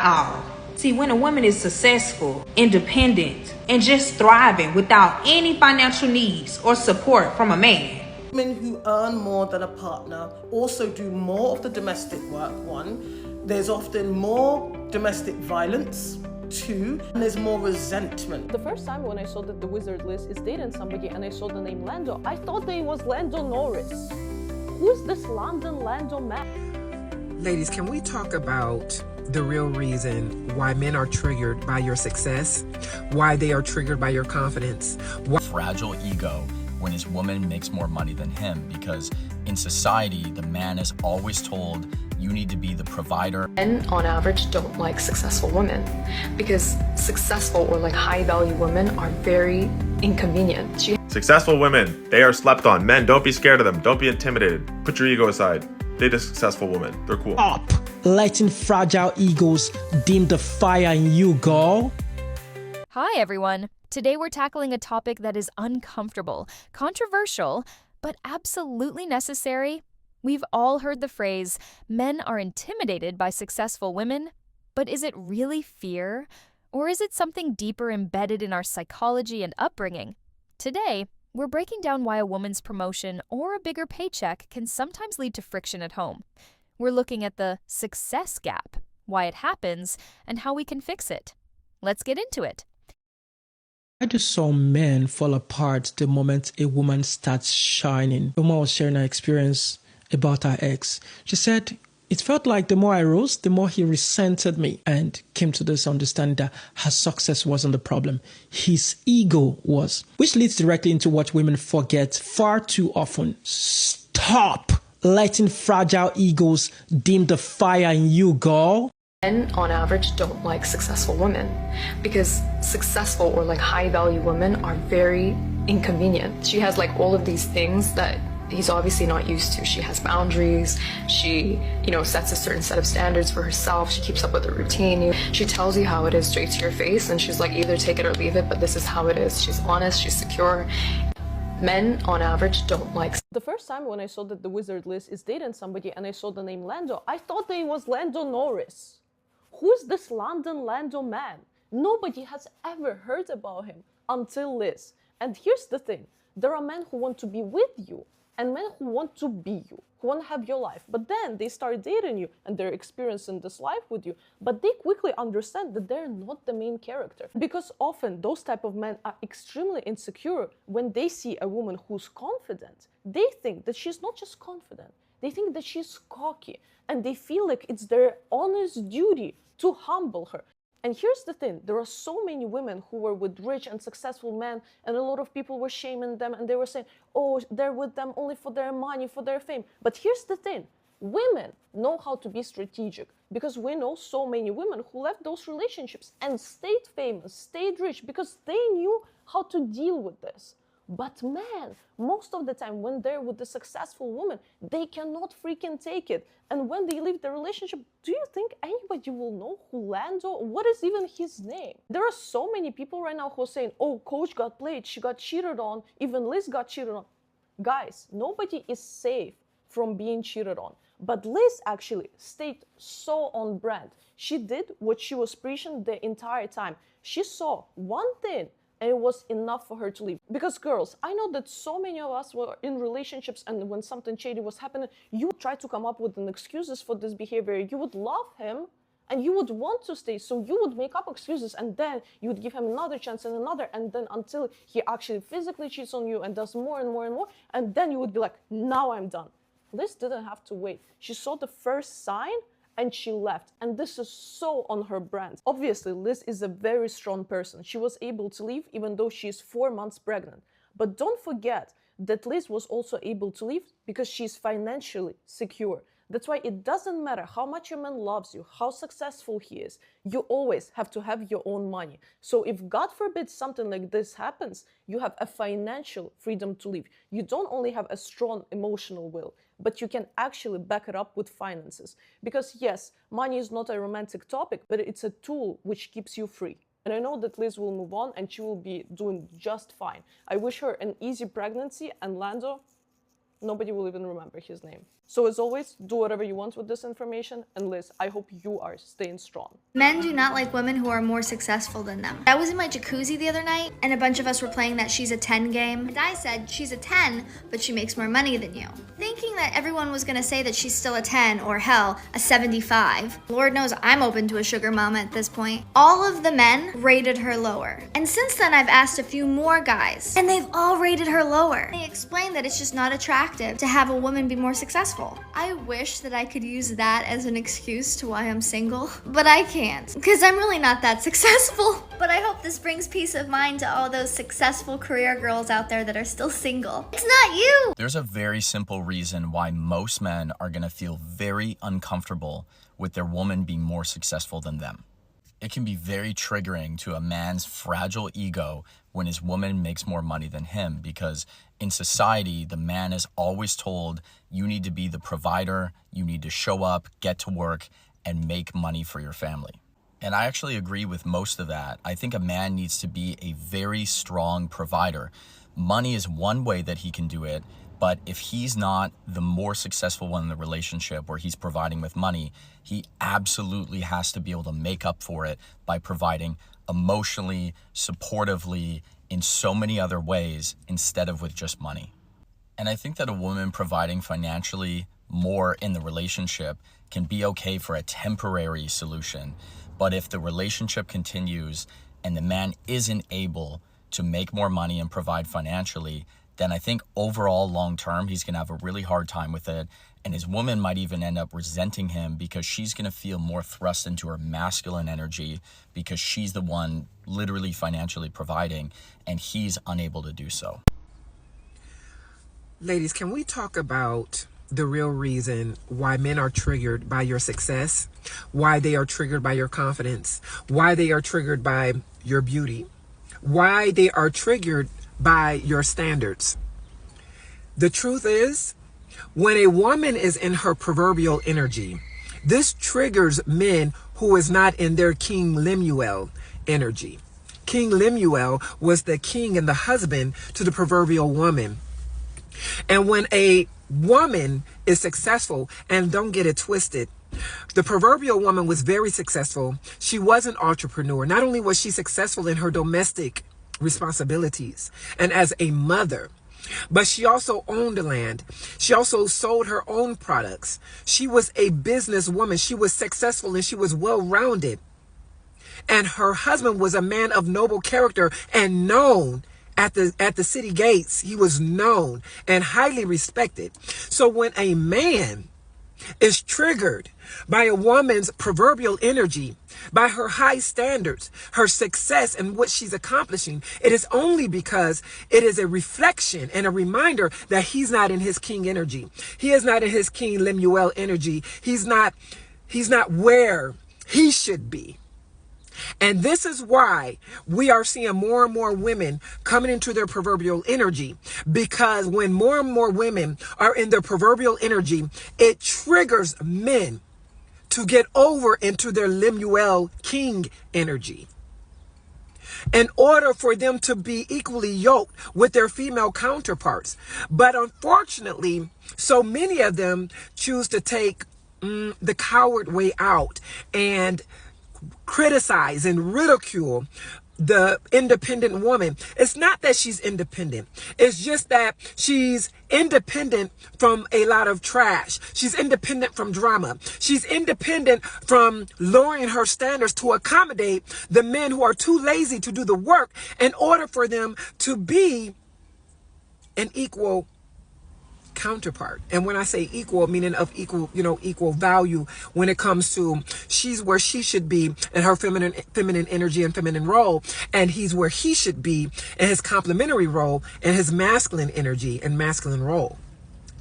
all. See, when a woman is successful, independent, and just thriving without any financial needs or support from a man. Women who earn more than a partner also do more of the domestic work, one. There's often more domestic violence, two, and there's more resentment. The first time when I saw that the wizard Liz is dating somebody and I saw the name Lando, I thought that it was Lando Norris. Who's this London Lando man? Ladies, can we talk about the real reason why men are triggered by your success? Why they are triggered by your confidence? Fragile ego when his woman makes more money than him, because in society, the man is always told you need to be the provider. Men, on average, don't like successful women because successful or like high-value women are very inconvenient. Successful women, they are slept on. Men, don't be scared of them. Don't be intimidated. Put your ego aside. Date a successful woman. They're cool. Up, letting fragile egos dim the fire in you, girl. Hi, everyone. Today we're tackling a topic that is uncomfortable, controversial, but absolutely necessary. We've all heard the phrase, men are intimidated by successful women, but is it really fear? Or is it something deeper embedded in our psychology and upbringing? Today, we're breaking down why a woman's promotion or a bigger paycheck can sometimes lead to friction at home. We're looking at the success gap, why it happens, and how we can fix it. Let's get into it. I just saw men fall apart the moment a woman starts shining. A woman was sharing her experience about her ex. She said, it felt like the more I rose, the more he resented me, and came to this understanding that her success wasn't the problem. His ego was. Which leads directly into what women forget far too often. Stop letting fragile egos dim the fire in you, girl. Men, on average, don't like successful women because successful or like high-value women are very inconvenient. She has like all of these things that he's obviously not used to. She has boundaries. She, sets a certain set of standards for herself. She keeps up with her routine. She tells you how it is straight to your face, and she's like, either take it or leave it, but this is how it is. She's honest. She's secure. Men, on average, don't like. The first time when I saw that the wizard Liz is dating somebody and I saw the name Lando, I thought that it was Lando Norris. Who's this London Lando man? Nobody has ever heard about him until Liz. And here's the thing. There are men who want to be with you and men who want to be you, who want to have your life. But then they start dating you and they're experiencing this life with you. But they quickly understand that they're not the main character. Because often those type of men are extremely insecure when they see a woman who's confident. They think that she's not just confident. They think that she's cocky. And they feel like it's their honest duty to humble her. And here's the thing, there are so many women who were with rich and successful men, and a lot of people were shaming them, and they were saying, oh, they're with them only for their money, for their fame. But here's the thing, women know how to be strategic, because we know so many women who left those relationships and stayed famous, stayed rich, because they knew how to deal with this. But man, most of the time when they're with a successful woman, they cannot freaking take it. And when they leave the relationship, do you think anybody will know who Lando? What is even his name? There are so many people right now who are saying, oh, coach got played, she got cheated on, even Liz got cheated on. Guys, nobody is safe from being cheated on. But Liz actually stayed so on brand. She did what she was preaching the entire time. She saw one thing, and it was enough for her to leave. Because girls, I know that so many of us were in relationships, and when something shady was happening, you would try to come up with an excuses for this behavior. You would love him and you would want to stay. So you would make up excuses, and then you would give him another chance and another, and then until he actually physically cheats on you and does more and more and more. And then you would be like, now I'm done. Liz didn't have to wait. She saw the first sign and she left. And this is so on her brand. Obviously, Liz is a very strong person. She was able to leave even though she is 4 months pregnant. But don't forget that Liz was also able to leave because she's financially secure. That's why it doesn't matter how much your man loves you, how successful he is, you always have to have your own money. So if God forbid something like this happens, you have a financial freedom to leave. You don't only have a strong emotional will, but you can actually back it up with finances. Because yes, money is not a romantic topic, but it's a tool which keeps you free. And I know that Liz will move on and she will be doing just fine. I wish her an easy pregnancy, and Lando, Nobody will even remember his name. So as always, do whatever you want with this information. And Liz, I hope you are staying strong. Men do not like women who are more successful than them. I was in my jacuzzi the other night, and a bunch of us were playing that She's a 10 game. And I said, she's a 10, but she makes more money than you. Thinking that everyone was gonna say that she's still a 10, or hell, a 75. Lord knows I'm open to a sugar mama at this point. All of the men rated her lower. And since then, I've asked a few more guys, and they've all rated her lower. They explained that it's just not attractive to have a woman be more successful. I wish that I could use that as an excuse to why I'm single, but I can't, because I'm really not that successful. But I hope this brings peace of mind to all those successful career girls out there that are still single. It's not you! There's a very simple reason why most men are going to feel very uncomfortable with their woman being more successful than them. It can be very triggering to a man's fragile ego when his woman makes more money than him, because in society, the man is always told, you need to be the provider, you need to show up, get to work, and make money for your family. And I actually agree with most of that. I think a man needs to be a very strong provider. Money is one way that he can do it, but if he's not the more successful one in the relationship where he's providing with money, he absolutely has to be able to make up for it by providing emotionally, supportively, in so many other ways instead of with just money. And I think that a woman providing financially more in the relationship can be okay for a temporary solution. But if the relationship continues and the man isn't able to make more money and provide financially, then I think overall long-term, he's going to have a really hard time with it. And his woman might even end up resenting him because she's going to feel more thrust into her masculine energy because she's the one literally financially providing and he's unable to do so. Ladies, can we talk about the real reason why men are triggered by your success, why they are triggered by your confidence, why they are triggered by your beauty, why they are triggered by your standards? The truth is, when a woman is in her proverbial energy, this triggers men who is not in their King Lemuel energy. King Lemuel was the king and the husband to the proverbial woman. And when a woman is successful, and don't get it twisted, the proverbial woman was very successful. She was an entrepreneur. Not only was she successful in her domestic responsibilities and as a mother, but she also owned the land. She also sold her own products. She was a businesswoman. She was successful and she was well-rounded. And her husband was a man of noble character and known at the city gates. He was known and highly respected. So when a man is triggered by a woman's proverbial energy, by her high standards, her success, and what she's accomplishing, it is only because it is a reflection and a reminder that he's not in his king energy. He is not in his King Lemuel energy. He's not where he should be. And this is why we are seeing more and more women coming into their proverbial energy, because when more and more women are in their proverbial energy, it triggers men to get over into their Lemuel king energy in order for them to be equally yoked with their female counterparts. But unfortunately, so many of them choose to take the coward way out and criticize and ridicule the independent woman. It's not that she's independent. It's just that she's independent from a lot of trash. She's independent from drama. She's independent from lowering her standards to accommodate the men who are too lazy to do the work in order for them to be an equal counterpart. And when I say equal, meaning of equal value when it comes to she's where she should be in her feminine energy and feminine role, and he's where he should be in his complementary role and his masculine energy and masculine role.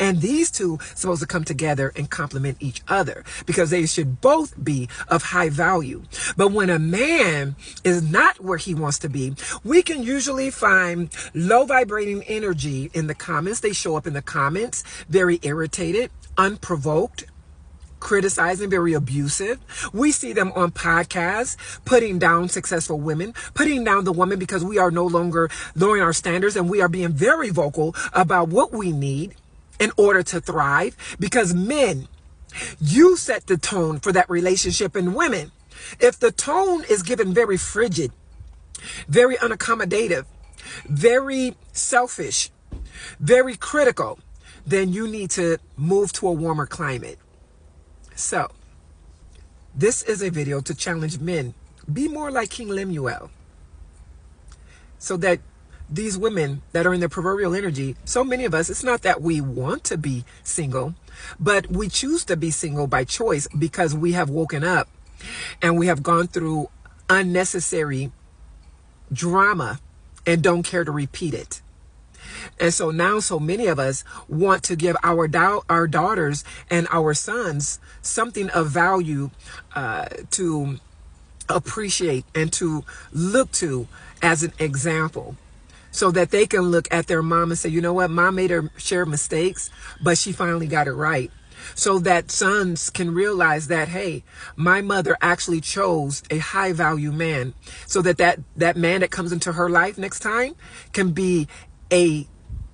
And these two supposed to come together and complement each other because they should both be of high value. But when a man is not where he wants to be, we can usually find low vibrating energy in the comments. They show up in the comments, very irritated, unprovoked, criticizing, very abusive. We see them on podcasts, putting down successful women, putting down the woman because we are no longer lowering our standards and we are being very vocal about what we need. in order to thrive, because men, you set the tone for that relationship. And women, if the tone is given very frigid, very unaccommodative, very selfish, very critical, then you need to move to a warmer climate. So, this is a video to challenge men. Be more like King Lemuel. So that these women that are in their proverbial energy, so many of us, it's not that we want to be single, but we choose to be single by choice because we have woken up and we have gone through unnecessary drama and don't care to repeat it. And so now so many of us want to give our daughters and our sons something of value to appreciate and to look to as an example, so that they can look at their mom and say, you know what, mom made her share mistakes, but she finally got it right. So that sons can realize that, hey, my mother actually chose a high value man, so that that man that comes into her life next time can be a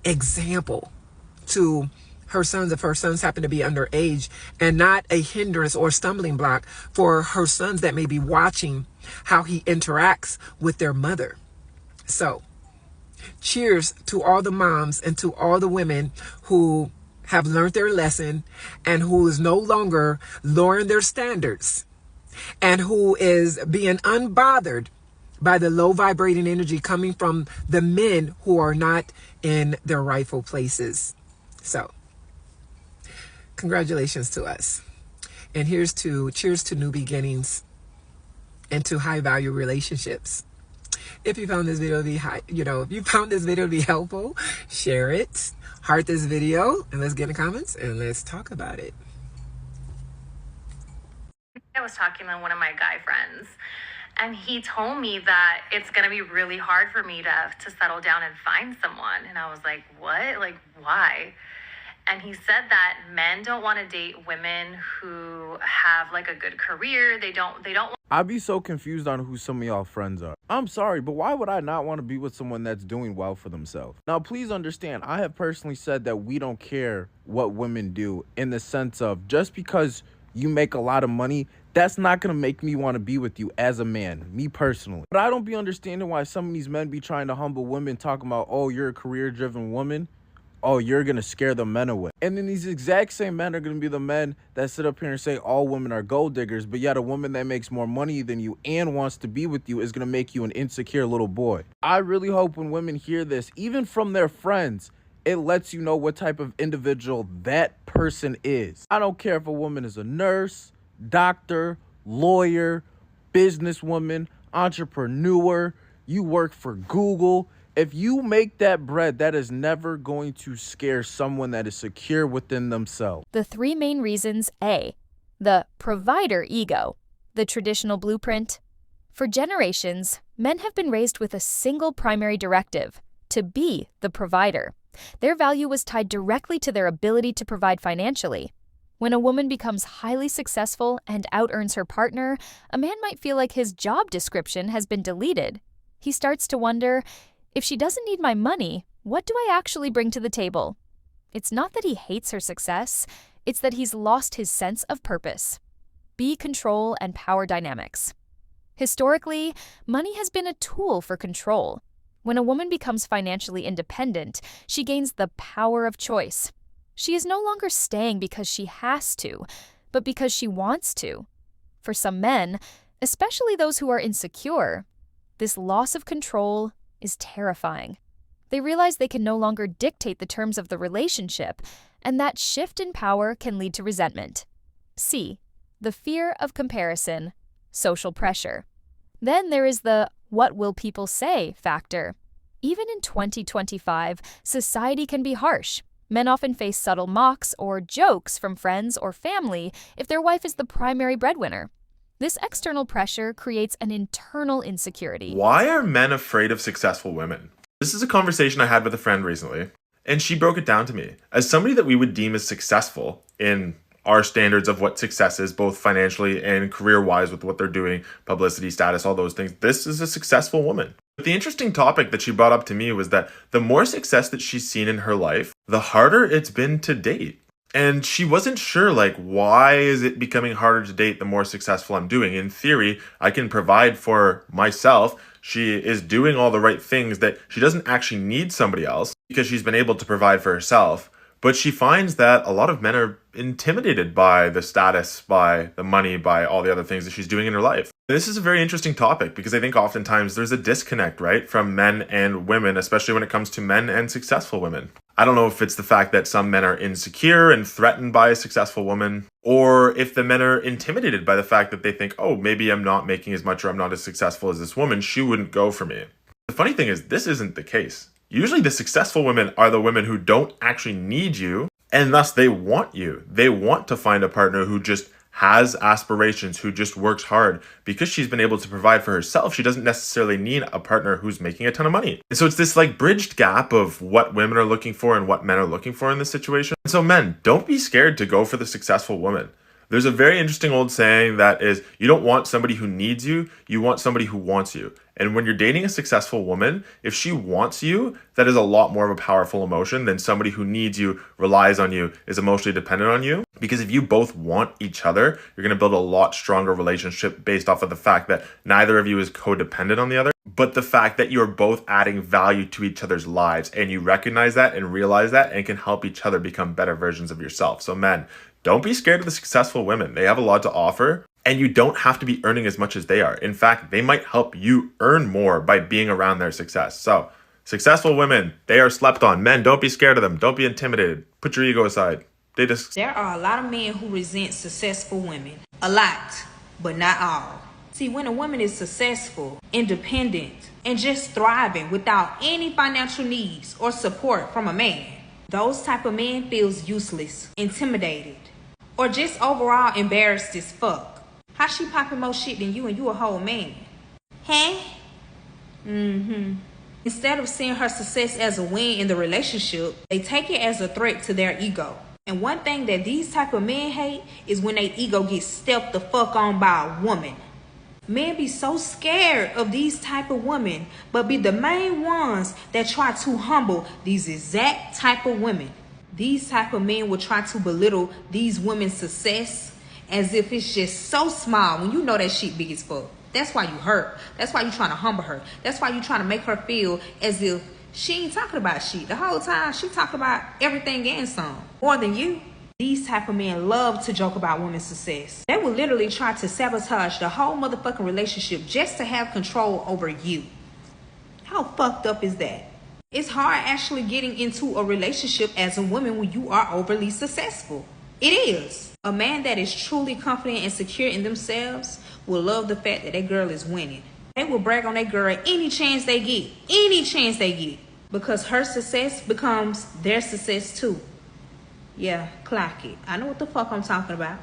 example to her sons, if her sons happen to be underage, and not a hindrance or stumbling block for her sons that may be watching how he interacts with their mother. So, cheers to all the moms and to all the women who have learned their lesson and who is no longer lowering their standards and who is being unbothered by the low vibrating energy coming from the men who are not in their rightful places. So, congratulations to us. And cheers to new beginnings and to high value relationships. If you found this video to be if you found this video to be helpful, share it, heart this video, and let's get in the comments and let's talk about it. I was talking to one of my guy friends, and he told me that it's going to be really hard for me to settle down and find someone. And I was like, what? Like, why? And he said that men don't want to date women who have like a good career. They don't I'd be so confused on who some of y'all friends are. I'm sorry, but why would I not want to be with someone that's doing well for themselves? Now, please understand, I have personally said that we don't care what women do, in the sense of just because you make a lot of money, that's not going to make me want to be with you as a man, me personally. But I don't be understanding why some of these men be trying to humble women, talking about, oh, you're a career-driven woman. Oh, you're going to scare the men away. And then these exact same men are going to be the men that sit up here and say all women are gold diggers, but yet a woman that makes more money than you and wants to be with you is going to make you an insecure little boy. I really hope when women hear this, even from their friends, it lets you know what type of individual that person is. I don't care if a woman is a nurse, doctor, lawyer, businesswoman, entrepreneur, you work for Google. If you make that bread, that is never going to scare someone that is secure within themselves. The three main reasons: A, the provider ego, the traditional blueprint. For generations, men have been raised with a single primary directive: to be the provider. Their value was tied directly to their ability to provide financially. When a woman becomes highly successful and out-earns her partner, a man might feel like his job description has been deleted. He starts to wonder, if she doesn't need my money, what do I actually bring to the table? It's not that he hates her success, it's that he's lost his sense of purpose. B, control and power dynamics. Historically, money has been a tool for control. When a woman becomes financially independent, she gains the power of choice. She is no longer staying because she has to, but because she wants to. For some men, especially those who are insecure, this loss of control is terrifying. They realize they can no longer dictate the terms of the relationship, and that shift in power can lead to resentment. C, the fear of comparison, social pressure. Then there is the what will people say factor. Even in 2025, society can be harsh. Men often face subtle mocks or jokes from friends or family if their wife is the primary breadwinner. This external pressure creates an internal insecurity. Why are men afraid of successful women? This is a conversation I had with a friend recently, and she broke it down to me. As somebody that we would deem as successful in our standards of what success is, both financially and career-wise with what they're doing, publicity, status, all those things, this is a successful woman. But the interesting topic that she brought up to me was that the more success that she's seen in her life, the harder it's been to date. And she wasn't sure, like, why is it becoming harder to date the more successful I'm doing? In theory, I can provide for myself. She is doing all the right things that she doesn't actually need somebody else because she's been able to provide for herself. But she finds that a lot of men are intimidated by the status, by the money, by all the other things that she's doing in her life. This is a very interesting topic because I think oftentimes there's a disconnect, right, from men and women, especially when it comes to men and successful women. I don't know if it's the fact that some men are insecure and threatened by a successful woman, or if the men are intimidated by the fact that they think, oh, maybe I'm not making as much or I'm not as successful as this woman. She wouldn't go for me. The funny thing is, this isn't the case. Usually the successful women are the women who don't actually need you, and thus they want you. They want to find a partner who just has aspirations, who just works hard. Because she's been able to provide for herself, she doesn't necessarily need a partner who's making a ton of money. And so it's this like bridged gap of what women are looking for and what men are looking for in this situation. And so men, don't be scared to go for the successful woman. There's a very interesting old saying that is, you don't want somebody who needs you, you want somebody who wants you. And when you're dating a successful woman, if she wants you, that is a lot more of a powerful emotion than somebody who needs you, relies on you, is emotionally dependent on you. Because if you both want each other, you're going to build a lot stronger relationship based off of the fact that neither of you is codependent on the other, but the fact that you're both adding value to each other's lives and you recognize that and realize that and can help each other become better versions of yourself. So men, don't be scared of the successful women. They have a lot to offer. And you don't have to be earning as much as they are. In fact, they might help you earn more by being around their success. So, successful women, they are slept on. Men, don't be scared of them. Don't be intimidated. Put your ego aside. There are a lot of men who resent successful women. A lot, but not all. See, when a woman is successful, independent, and just thriving without any financial needs or support from a man, those type of men feels useless, intimidated, or just overall embarrassed as fuck. How she popping more shit than you and you a whole man? Huh? Instead of seeing her success as a win in the relationship, they take it as a threat to their ego. And one thing that these type of men hate is when their ego gets stepped the fuck on by a woman. Men be so scared of these type of women, but be the main ones that try to humble these exact type of women. These type of men will try to belittle these women's success as if it's just so small when you know that shit big as fuck. That's why you hurt. That's why you trying to humble her. That's why you trying to make her feel as if she ain't talking about shit. The whole time she talking about everything and some. More than you. These type of men love to joke about women's success. They will literally try to sabotage the whole motherfucking relationship just to have control over you. How fucked up is that? It's hard actually getting into a relationship as a woman when you are overly successful. It is. A man that is truly confident and secure in themselves will love the fact that that girl is winning. They will brag on that girl any chance they get. Any chance they get. Because her success becomes their success too. Yeah, clock it. I know what the fuck I'm talking about.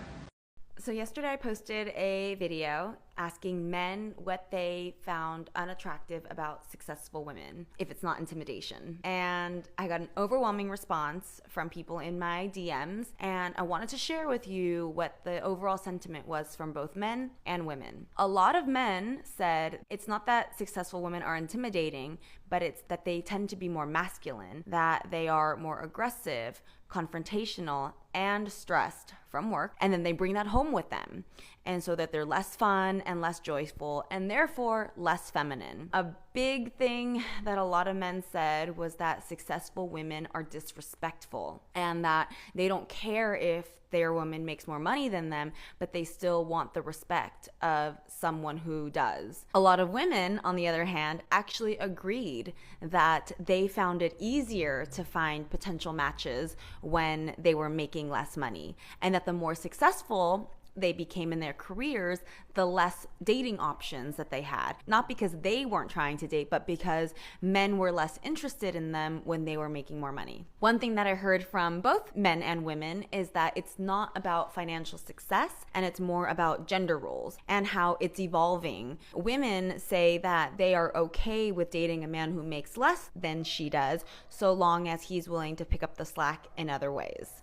So yesterday I posted a video asking men what they found unattractive about successful women, if it's not intimidation. And I got an overwhelming response from people in my DMs, and I wanted to share with you what the overall sentiment was from both men and women. A lot of men said it's not that successful women are intimidating, but it's that they tend to be more masculine, that they are more aggressive, confrontational, and stressed from work, and then they bring that home with them, and so that they're less fun and less joyful and therefore less feminine. A big thing that a lot of men said was that successful women are disrespectful and that they don't care if their woman makes more money than them, but they still want the respect of someone who does. A lot of women, on the other hand, actually agreed that they found it easier to find potential matches when they were making less money, and that the more successful they became in their careers, the less dating options that they had. Not because they weren't trying to date, but because men were less interested in them when they were making more money. One thing that I heard from both men and women is that it's not about financial success, and it's more about gender roles and how it's evolving. Women say that they are okay with dating a man who makes less than she does, so long as he's willing to pick up the slack in other ways.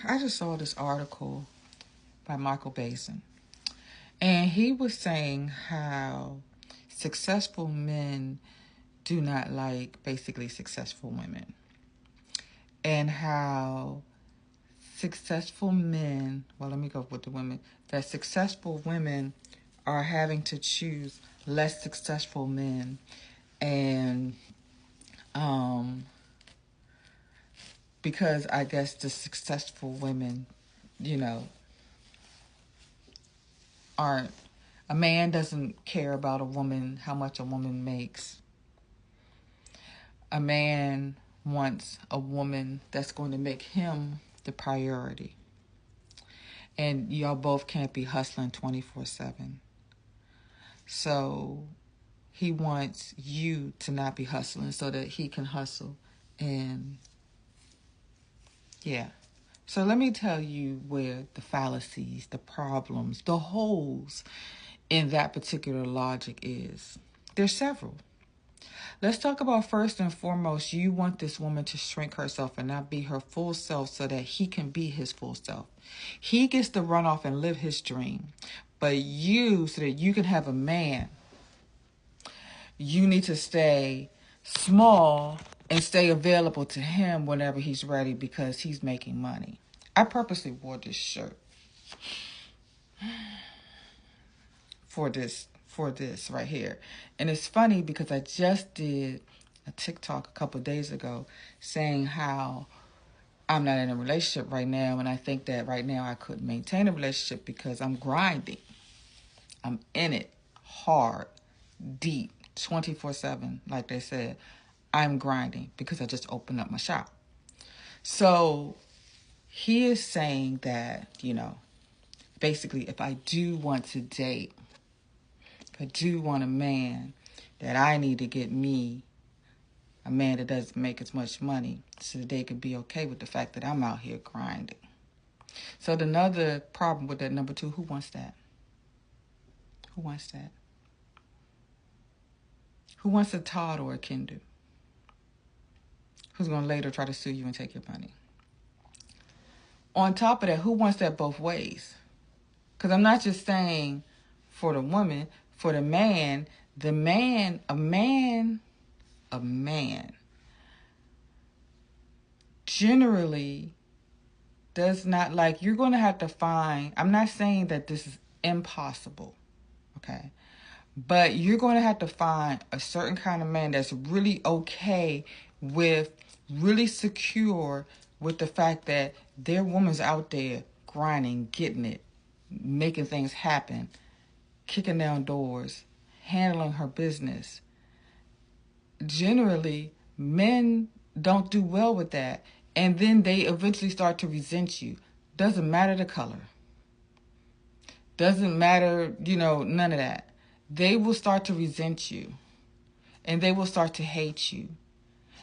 I just saw this article by Michael Basin, and he was saying how successful men do not like basically successful women, and how successful men, well, let me go with the women, that successful women are having to choose less successful men, and because I guess the successful women, aren't, a man doesn't care about a woman, how much a woman makes. A man wants a woman that's going to make him the priority. And y'all both can't be hustling 24/7. So he wants you to not be hustling so that he can hustle. And yeah. So let me tell you where the fallacies, the problems, the holes in that particular logic is. There's several. Let's talk about first and foremost, you want this woman to shrink herself and not be her full self so that he can be his full self. He gets to run off and live his dream. But you, so that you can have a man, you need to stay small and stay available to him whenever he's ready because he's making money. I purposely wore this shirt for this right here. And it's funny because I just did a TikTok a couple of days ago saying how I'm not in a relationship right now, and I think that right now I couldn't maintain a relationship because I'm grinding. I'm in it hard, deep, 24/7, like they said. I'm grinding because I just opened up my shop. So he is saying that, basically if I do want to date, if I do want a man, that I need to get me a man that doesn't make as much money so that they could be okay with the fact that I'm out here grinding. So another problem with that, number two, who wants that? Who wants that? Who wants a Todd or a Kendu? Who's going to later try to sue you and take your money? On top of that, who wants that both ways? Because I'm not just saying for the woman, for the man, a man generally does not like, you're going to have to find, I'm not saying that this is impossible, okay? But you're going to have to find a certain kind of man that's really okay with, really secure with the fact that their woman's out there grinding, getting it, making things happen, kicking down doors, handling her business. Generally, men don't do well with that. And then they eventually start to resent you. Doesn't matter the color. Doesn't matter, none of that. They will start to resent you. And they will start to hate you.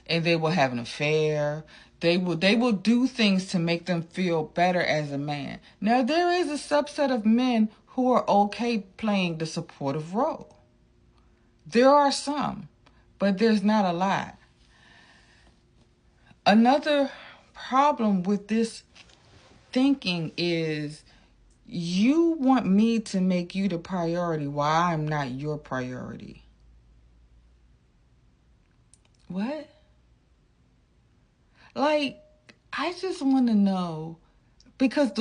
And they will have an affair. They will do things to make them feel better as a man. Now, there is a subset of men who are okay playing the supportive role. There are some, but there's not a lot. Another problem with this thinking is you want me to make you the priority while I'm not your priority. What? Like, I just want to know, because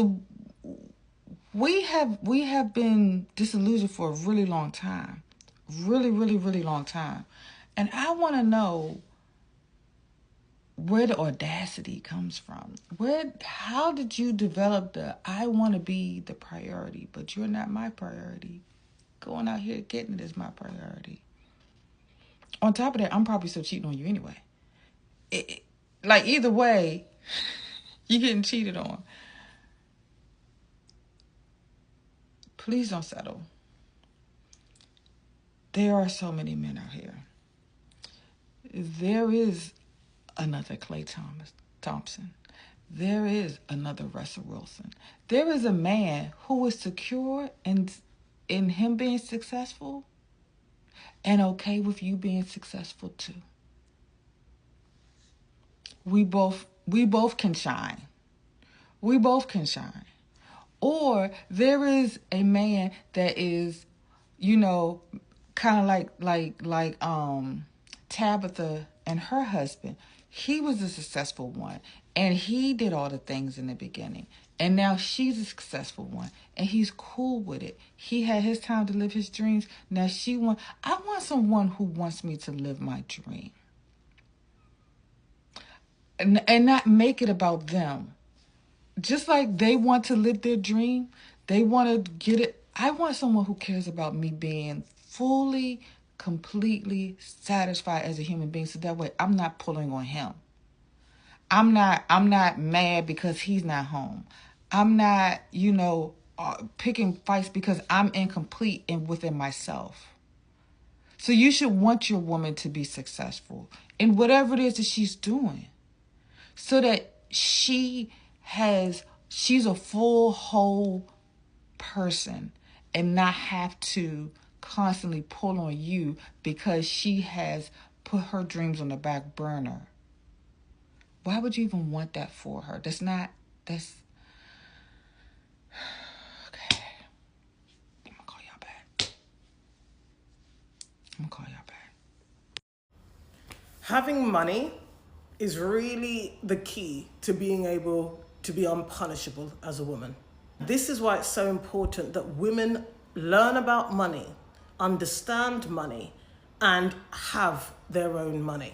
we have been disillusioned for a really long time. Really, really, really long time. And I want to know where the audacity comes from. How did you develop I want to be the priority, but you're not my priority? Going out here getting it is my priority. On top of that, I'm probably still cheating on you anyway. Like, either way, you're getting cheated on. Please don't settle. There are so many men out here. There is another Klay Thompson. There is another Russell Wilson. There is a man who is secure in him being successful and okay with you being successful too. We both can shine. We both can shine. Or there is a man that is, kind of like Tabitha and her husband, he was a successful one, and he did all the things in the beginning. And now she's a successful one, and he's cool with it. He had his time to live his dreams. Now I want someone who wants me to live my dream. And not make it about them. Just like they want to live their dream, they want to get it. I want someone who cares about me being fully, completely satisfied as a human being, so that way I'm not pulling on him. I'm not mad because he's not home. I'm not, picking fights because I'm incomplete and within myself. So you should want your woman to be successful in whatever it is that she's doing, so that she's a full, whole person and not have to constantly pull on you because she has put her dreams on the back burner. Why would you even want that for her? Okay. I'm gonna call y'all back. Having money is really the key to being able to be unpunishable as a woman. This is why it's so important that women learn about money, understand money, and have their own money.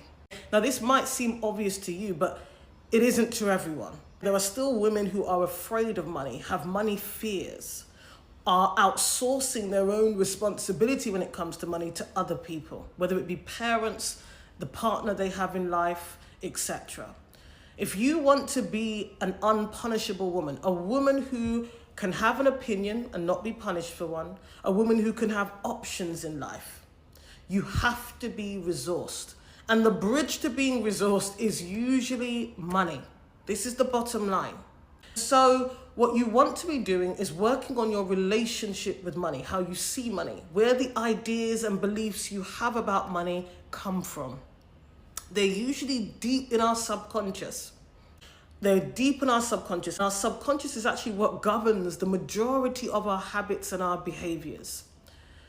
Now, this might seem obvious to you, but it isn't to everyone. There are still women who are afraid of money, have money fears, are outsourcing their own responsibility when it comes to money to other people, whether it be parents, the partner they have in life, etc. If you want to be an unpunishable woman, a woman who can have an opinion and not be punished for one, a woman who can have options in life, you have to be resourced. And the bridge to being resourced is usually money. This is the bottom line. So what you want to be doing is working on your relationship with money, how you see money, where the ideas and beliefs you have about money come from. They're usually deep in our subconscious. They're deep in our subconscious. Our subconscious is actually what governs the majority of our habits and our behaviors.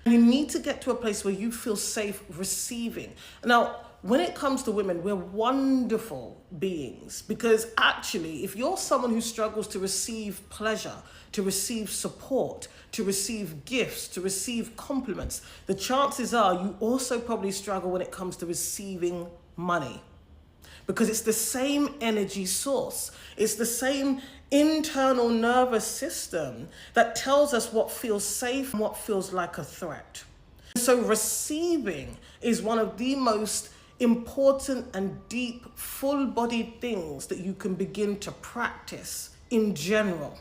You need to get to a place where you feel safe receiving. Now, when it comes to women, we're wonderful beings, because actually, if you're someone who struggles to receive pleasure, to receive support, to receive gifts, to receive compliments, the chances are you also probably struggle when it comes to receiving money, because it's the same energy source. It's the same internal nervous system that tells us what feels safe and what feels like a threat. So receiving is one of the most important and deep, full-bodied things that you can begin to practice in general.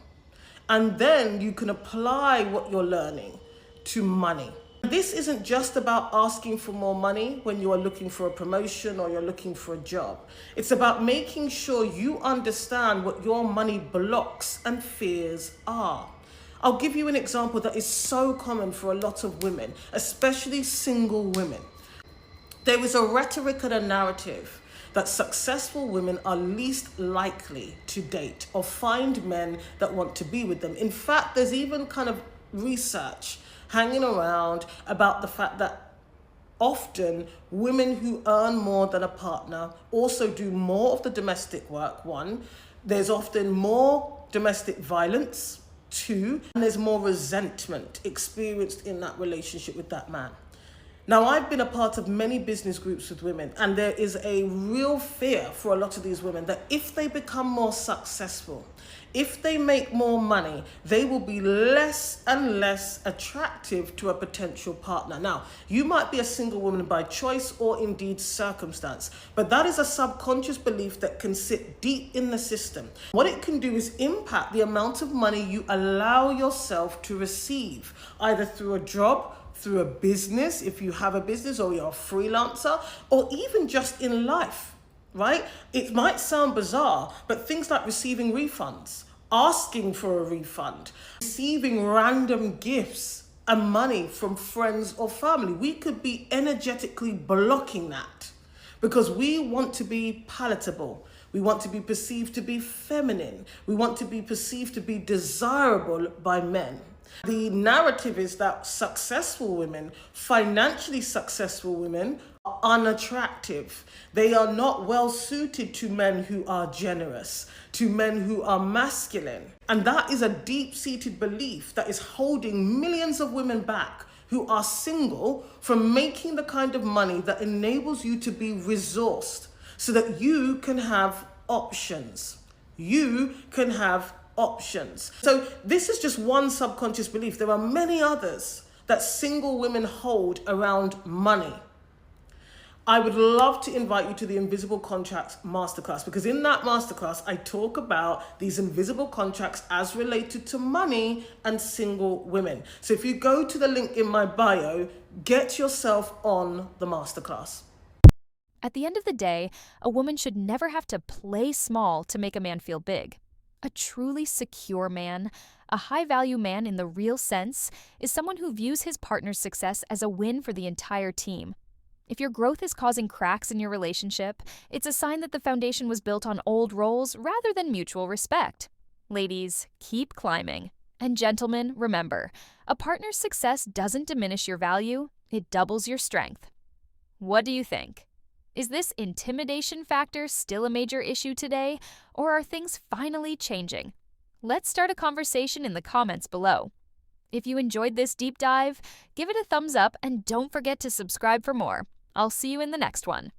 And then you can apply what you're learning to money. This isn't just about asking for more money when you are looking for a promotion or you're looking for a job. It's about making sure you understand what your money blocks and fears are. I'll give you an example that is so common for a lot of women, especially single women. There is a rhetoric and a narrative that successful women are least likely to date or find men that want to be with them. In fact, there's even kind of research hanging around about the fact that often women who earn more than a partner also do more of the domestic work. One, there's often more domestic violence. Two, and there's more resentment experienced in that relationship with that man. Now, I've been a part of many business groups with women, and there is a real fear for a lot of these women that if they become more successful, if they make more money, they will be less and less attractive to a potential partner. Now, you might be a single woman by choice or indeed circumstance, but that is a subconscious belief that can sit deep in the system. What it can do is impact the amount of money you allow yourself to receive, either through a job, through a business, if you have a business or you're a freelancer, or even just in life, right? It might sound bizarre, but things like receiving refunds, asking for a refund, receiving random gifts and money from friends or family, we could be energetically blocking that because we want to be palatable. We want to be perceived to be feminine. We want to be perceived to be desirable by men. The narrative is that successful women, financially successful women, are unattractive. They are not well suited to men who are generous, to men who are masculine. And that is a deep-seated belief that is holding millions of women back who are single from making the kind of money that enables you to be resourced so that you can have options. You can have options. So this is just one subconscious belief. There are many others that single women hold around money. I would love to invite you to the Invisible Contracts Masterclass, because in that masterclass, I talk about these invisible contracts as related to money and single women. So if you go to the link in my bio, get yourself on the masterclass. At the end of the day, a woman should never have to play small to make a man feel big. A truly secure man, a high-value man in the real sense, is someone who views his partner's success as a win for the entire team. If your growth is causing cracks in your relationship, it's a sign that the foundation was built on old roles rather than mutual respect. Ladies, keep climbing. And gentlemen, remember, a partner's success doesn't diminish your value, it doubles your strength. What do you think? Is this intimidation factor still a major issue today, or are things finally changing? Let's start a conversation in the comments below. If you enjoyed this deep dive, give it a thumbs up and don't forget to subscribe for more. I'll see you in the next one.